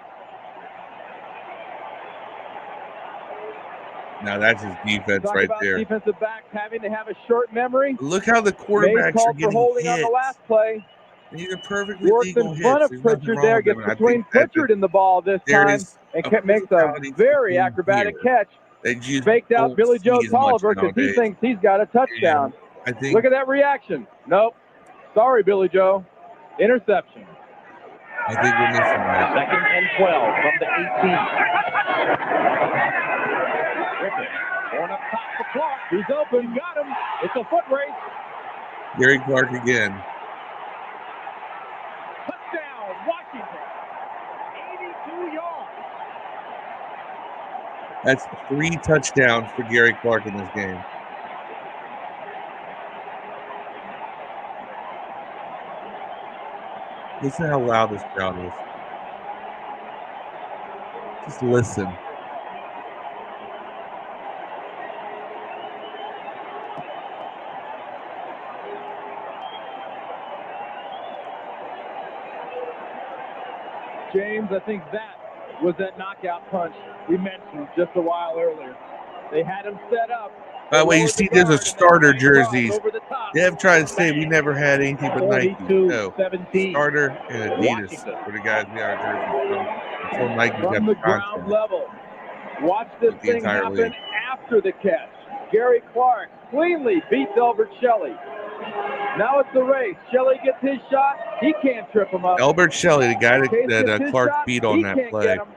Now that's his defense Talk right about there. Defensive backs having to have a short memory. Look how the Mays quarterbacks are called for getting holding hit. on the last play. These are perfectly Works legal in front hits. of There's nothing Pritchard wrong there, with gets them, and I between think that Pritchard and the ball this there time, is and a makes a physicality very thing acrobatic here catch. that you just Faked out don't Billy see Joe as much Tolliver because he nowadays. thinks he's got a touchdown. I think Look at that reaction. Nope. Sorry, Billy Joe. Interception. we're missing that. 2nd and 12 from the 18. Griffin going up top for Clark. He's open. Got him. It's a foot race. Gary Clark again. Touchdown, Washington. 82 yards. That's 3 touchdowns for Gary Clark in this game. Listen how loud this crowd is. Just listen. James, I think that was that knockout punch we mentioned just a while earlier. They had him set up. By the way, you see there's a starter jerseys. Over the top. They have tried to say we never had anything but Nike. No. 42-17. Starter and Adidas were the guys we got our jerseys from until Nike got From the the ground contract. level. Watch this With the thing entire happen league. after the catch. Gary Clark cleanly beats Elbert Shelley. Now it's the race. Shelley gets his shot. He can't trip him up. Albert Shelley, the guy Case that gets his Clark shot, beat on he that can't play, get him.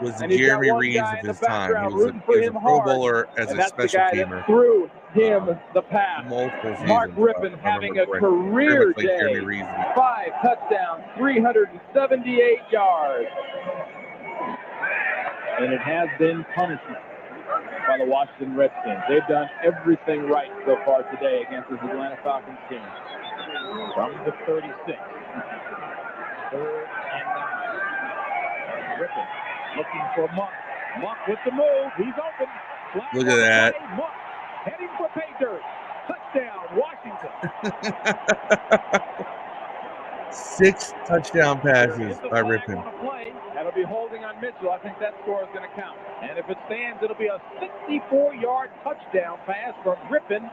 was the And he's got Jeremy one Reeves guy of in his the time. He background was rooting for a him Pro hard, Bowler as and a that's the special guy teamer. that threw him the pass. Multiple Mark seasons, Rippon I having remember a correctly. career Very much like day. Jeremy Reeves. 5 touchdowns, 378 yards. And it has been punishment by the Washington Redskins. They've done everything right so far today against this Atlanta Falcons team. From the 36. 3rd and 9. Griffin Looking for Monk. Monk with the move. He's open. Flag Look on at the that. play. Monk heading for pay dirt. Touchdown, Washington. 6 touchdown There passes is a by flag Rippon. on the play. That'll be holding on Mitchell. I think that score is going to count. And if it stands, it'll be a 64-yard touchdown pass from Rippon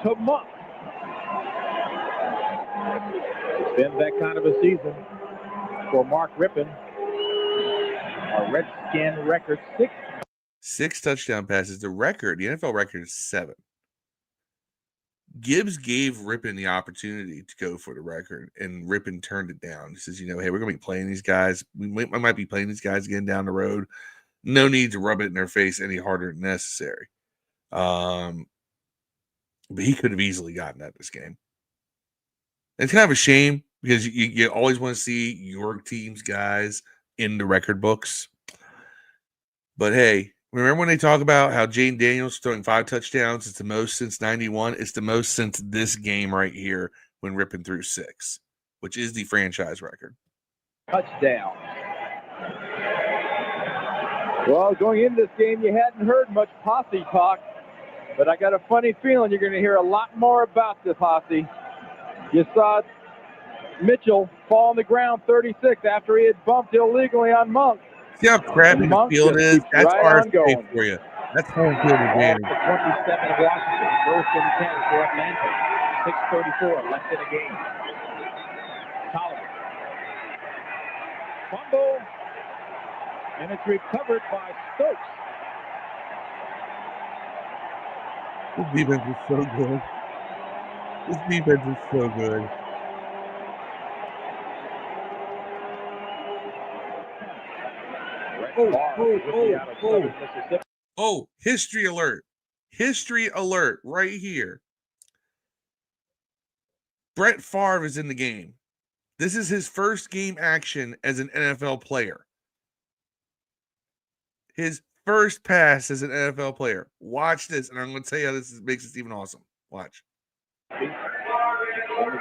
to Monk. It's been that kind of a season for Mark Rippon. A Redskin record 6 touchdown passes. The record, the NFL record is 7. Gibbs gave Rippon the opportunity to go for the record, and Rippon turned it down. He says, hey, we're going to be playing these guys. I might be playing these guys again down the road. No need to rub it in their face any harder than necessary. But he could have easily gotten at this game. It's kind of a shame because you always want to see your team's guys in the record books. But hey, remember when they talk about how Jane Daniels throwing 5 touchdowns? It's the most since 91. It's the most since this game right here when Rippon threw 6, which is the franchise record. Touchdown. Well, going into this game, you hadn't heard much posse talk, but I got a funny feeling you're going to hear a lot more about the posse. You saw Mitchell fall on the ground 36 after he had bumped illegally on Monk. See how crappy the field is? That's right RFK for you. That's home field advantage. 27 of Washington. First and 10 for Atlanta. 6:34 left in the game. Tolliver. Fumble. And it's recovered by Stokes. This defense is so good. This defense is so good. Oh, history alert. History alert right here. Brett Favre is in the game. This is his first game action as an NFL player. His first pass as an NFL player. Watch this, and I'm going to tell you how this makes this even awesome. Watch. In the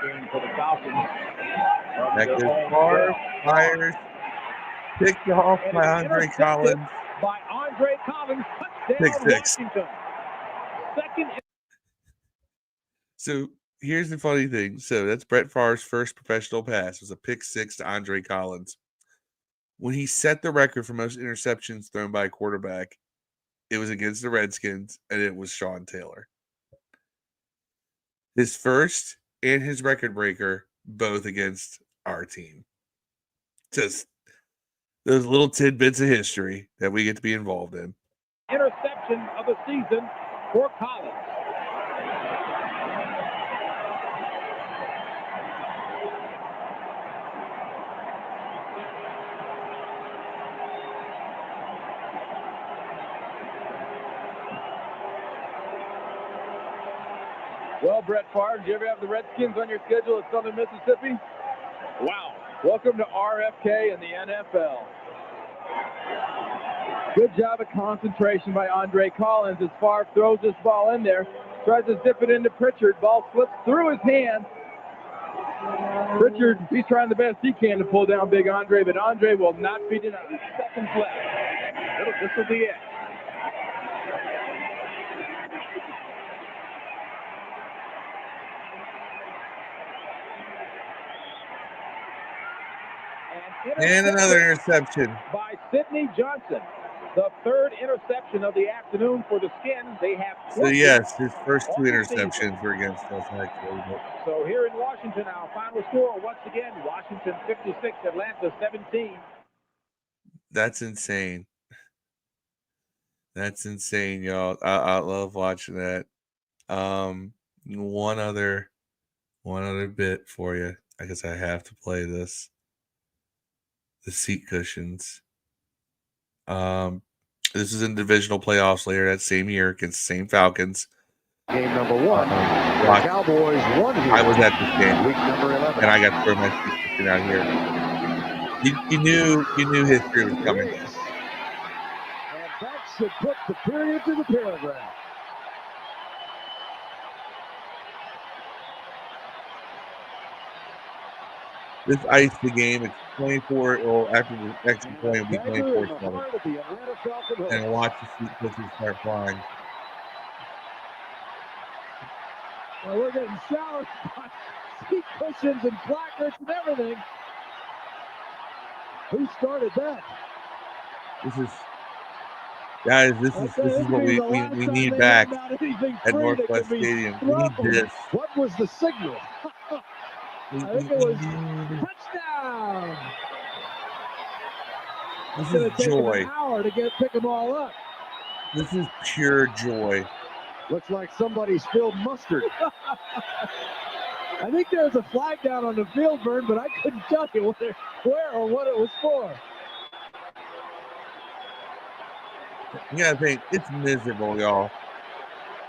game for the Falcons. That goes Favre, fires, picked off by Andre Collins. By Andre Collins, touchdown Pick 6. Washington. Second. So here's the funny thing. So that's Brett Favre's first professional pass. It was a pick 6 to Andre Collins. When he set the record for most interceptions thrown by a quarterback, it was against the Redskins, and it was Sean Taylor. His first and his record breaker, both against our team. Just those little tidbits of history that we get to be involved in. Interception of the season for Collins. Well, Brett Favre, did you ever have the Redskins on your schedule at Southern Mississippi? Wow. Welcome to RFK and the NFL. Good job of concentration by Andre Collins as Favre throws this ball in there. Tries to zip it into Pritchard. Ball slips through his hand. Pritchard, he's trying the best he can to pull down Big Andre, but Andre will not be denied. 8 seconds left. This will be it. And another interception by Sidney Johnson. The third interception of the afternoon for the Skins. They have 20. So, yes, his first 2 interceptions were against us, actually. So here in Washington, our final score, once again, Washington 56, Atlanta 17. That's insane. That's insane, y'all. I love watching that. One other bit for you. I guess I have to play this. The seat cushions. This is in divisional playoffs later that same year against the same Falcons. Game number 1. The Cowboys won here. I was at this game. Week number 11. And I got to throw my seat cushion out here. You knew history was coming. And that should put the period to the paragraph. This iced the game. It's 24. Well, after the extra point, it'll be 24-7. And watch the seat cushions start flying. Well, we're getting showered by seat cushions and placards and everything. Who started that? This is, guys. This is what we need back at Northwest Stadium. We need this. What was the signal? I think it was touchdown. This It's going is to take joy. an hour to pick them all up. This is pure joy. Looks like somebody spilled mustard. I think there was a flag down on the field, Vern, but I couldn't tell you where or what it was for. You gotta think, it's miserable, y'all.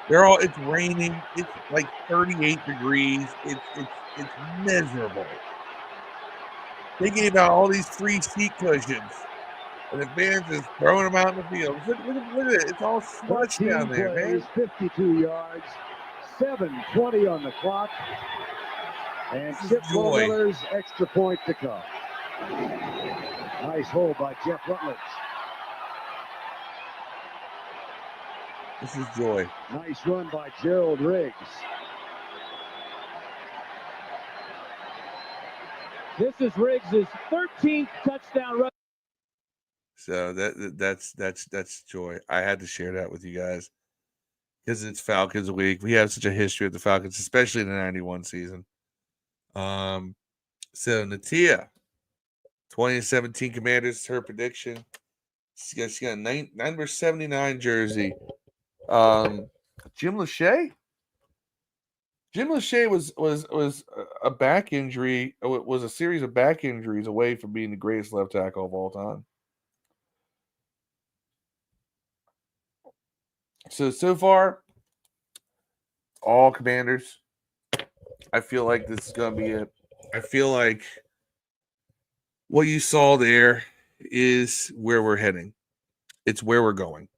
It's raining. It's like 38 degrees. It's miserable. They gave out all these free seat cushions, and the fans is throwing them out in the field. Look at it. It's all slush down there, man. 52 yards, 7:20 on the clock, and Chip Miller's extra point to come. Nice hole by Jeff Rutledge. This is joy. Nice run by Gerald Riggs. This is Riggs' 13th touchdown run. So that's joy. I had to share that with you guys because it's Falcons week. We have such a history with the Falcons, especially in the 91 season. So Natia, 2017 Commanders, her prediction. She got a number 79 jersey. Jim Lachey. Jim Lachey was a back injury. It was a series of back injuries away from being the greatest left tackle of all time. So far, all Commanders. I feel like this is going to be it. I feel like what you saw there is where we're heading. It's where we're going.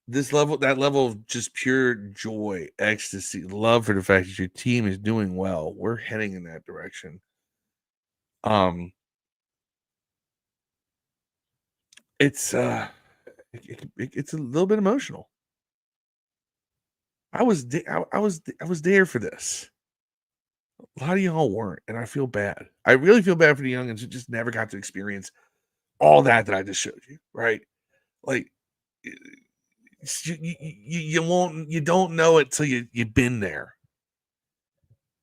That level of just pure joy, ecstasy, love for the fact that your team is doing well. We're heading in that direction. It's it's a little bit emotional. I was there for this. A lot of y'all weren't, and I feel bad. I really feel bad for the youngins who just never got to experience all that I just showed you, right? Like you don't know it till you've been there.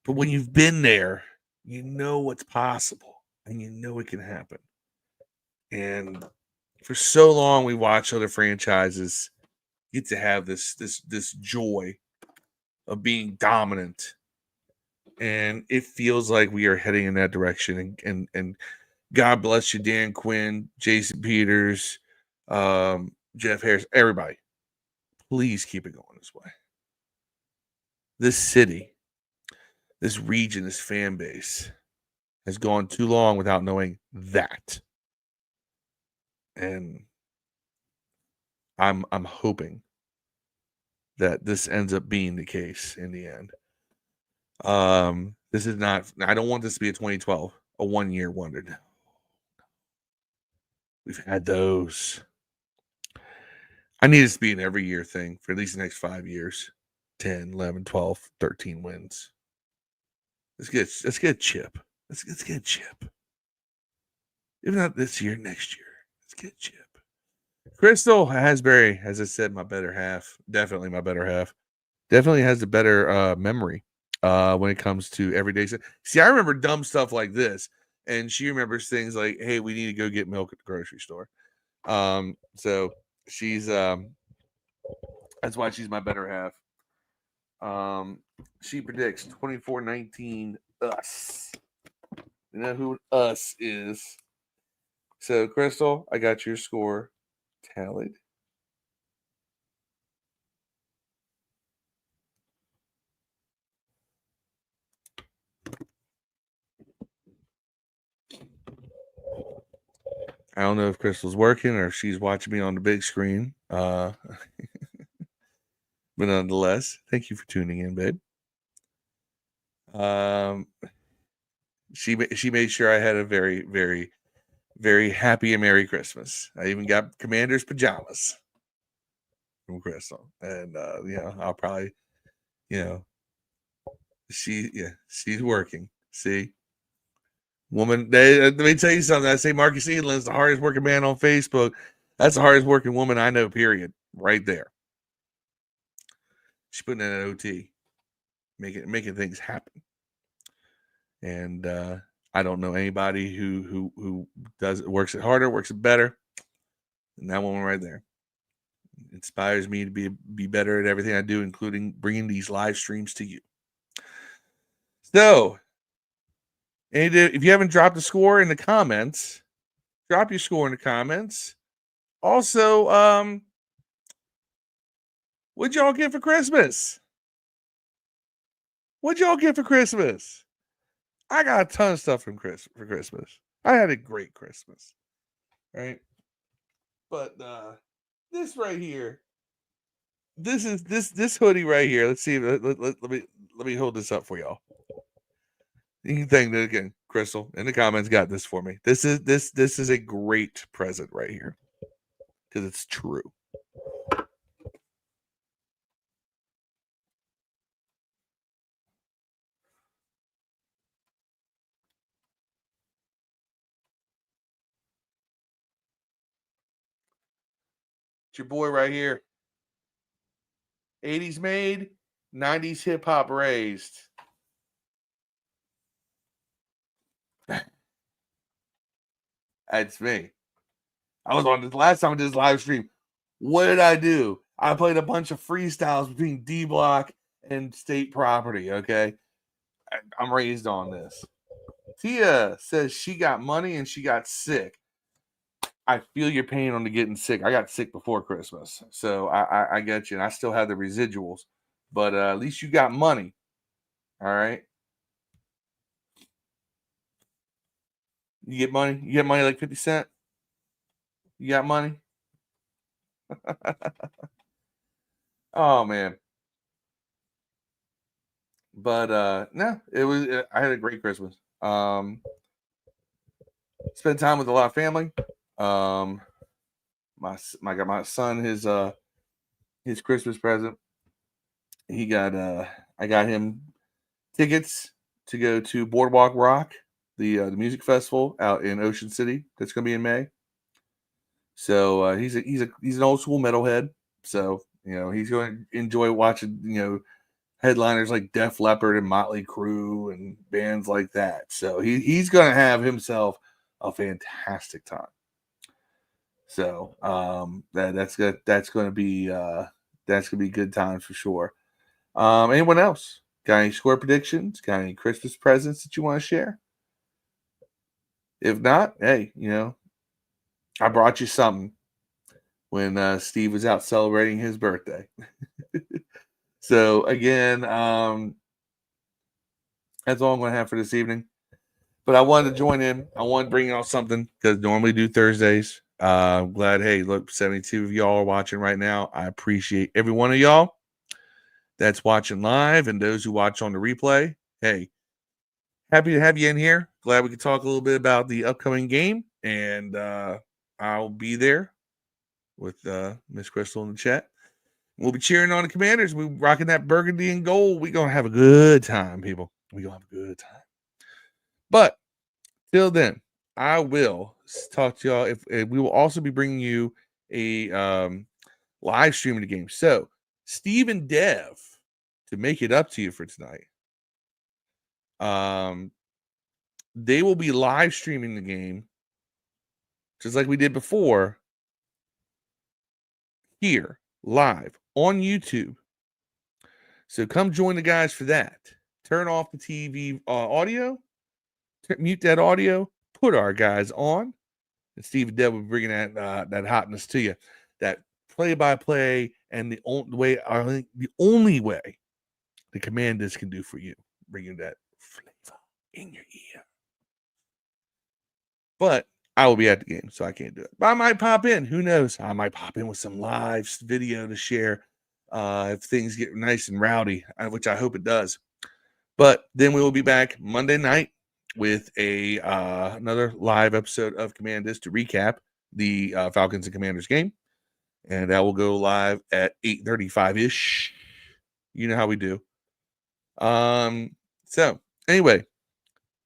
But when you've been there, you know what's possible and you know it can happen. And for so long we watch other franchises get to have this joy of being dominant. And it feels like we are heading in that direction. And God bless you, Dan Quinn, Jason Peters, Jeff Harris, everybody. Please keep it going this way. This city, this region, this fan base has gone too long without knowing that. And I'm hoping that this ends up being the case in the end. This is not, I don't want this to be a 2012, a 1 year wonder. No. We've had those. I need this to be an every year thing for at least the next 5 years. 10, 11, 12, 13 wins. Let's get a chip. Let's get a chip. If not this year, next year. Let's get a chip. Crystal Hasbury, as I said, my better half. Definitely my better half. Definitely has the better memory when it comes to everyday stuff. See, I remember dumb stuff like this, and she remembers things like, hey, we need to go get milk at the grocery store. So she's that's why she's my better half. She predicts 24-19 us. You know who us is. So, Crystal, I got your score tallied. I don't know if Crystal's working or if she's watching me on the big screen. But nonetheless, thank you for tuning in, babe. She made sure I had a very, very, very happy and Merry Christmas. I even got Commander's pajamas from Crystal, and I'll probably, she's working. See, woman. Let me tell you something. I say Marcus Edelin's the hardest working man on Facebook. That's the hardest working woman I know. Period. Right there. She's putting in an OT, making things happen. And I don't know anybody who works it harder, works it better than that woman right there. Inspires me to be better at everything I do, including bringing these live streams to you. So, and if you haven't dropped a score in the comments, drop your score in the comments. Also, what'd y'all get for Christmas? What'd y'all get for Christmas? I got a ton of stuff for Christmas. I had a great Christmas, right? But this right here, this is this hoodie right here. Let's see. Let me hold this up for y'all. You can thank that again, Crystal in the comments got this for me. This is a great present right here because it's true. It's your boy right here. 80s made, 90s hip hop raised. That's me. I was on this last time I did this live stream. What did I do? I played a bunch of freestyles between D Block and State Property. Okay. I'm raised on this. Tia says she got money and she got sick. I feel your pain on the getting sick. I got sick before Christmas, so I get you, and I still have the residuals. But at least you got money. All right. You get money. You get money like 50 Cent. You got money. Oh man. But no, it was. I had a great Christmas. Spent time with a lot of family. My son his Christmas present. He got I got him tickets to go to Boardwalk Rock, the music festival out in Ocean City. That's going to be in May. So he's an old school metalhead. So he's going to enjoy watching headliners like Def Leppard and Motley Crue and bands like that. So he's going to have himself a fantastic time. So that's going to be good times for sure. Anyone else got any score predictions? Got any Christmas presents that you want to share? If not, hey, I brought you something when Steve was out celebrating his birthday. So again, that's all I'm going to have for this evening. But I wanted to join in. I wanted to bring y'all something because normally do Thursdays. I'm glad, hey, look, 72 of y'all are watching right now. I appreciate every one of y'all that's watching live and those who watch on the replay. Hey, happy to have you in here. Glad we could talk a little bit about the upcoming game. And I'll be there with Miss Crystal in the chat. We'll be cheering on the Commanders. We're rocking that burgundy and gold. We're going to have a good time, people. We're going to have a good time. But till then, I will talk to y'all. If we will also be bringing you a live stream of the game. So Steve and Dev, to make it up to you for tonight, they will be live streaming the game just like we did before here live on YouTube. So come join the guys for that. Turn off the TV audio, mute that audio, put our guys on, and Steve and Deb will be bringing that hotness to you. That play-by-play and the only way the Commanders can do for you, bring you that flavor in your ear. But I will be at the game, so I can't do it. But I might pop in. Who knows? I might pop in with some live video to share if things get nice and rowdy, which I hope it does. But then we will be back Monday night with a another live episode of Commandus to recap the Falcons and Commanders game, and that will go live at 8:35 ish. You know how we do. So anyway,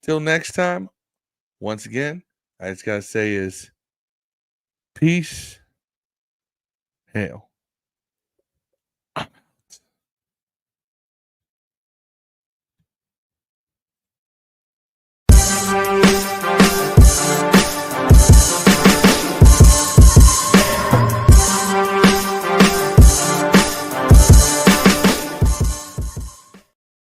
till next time. Once again, I just gotta say is peace, hail.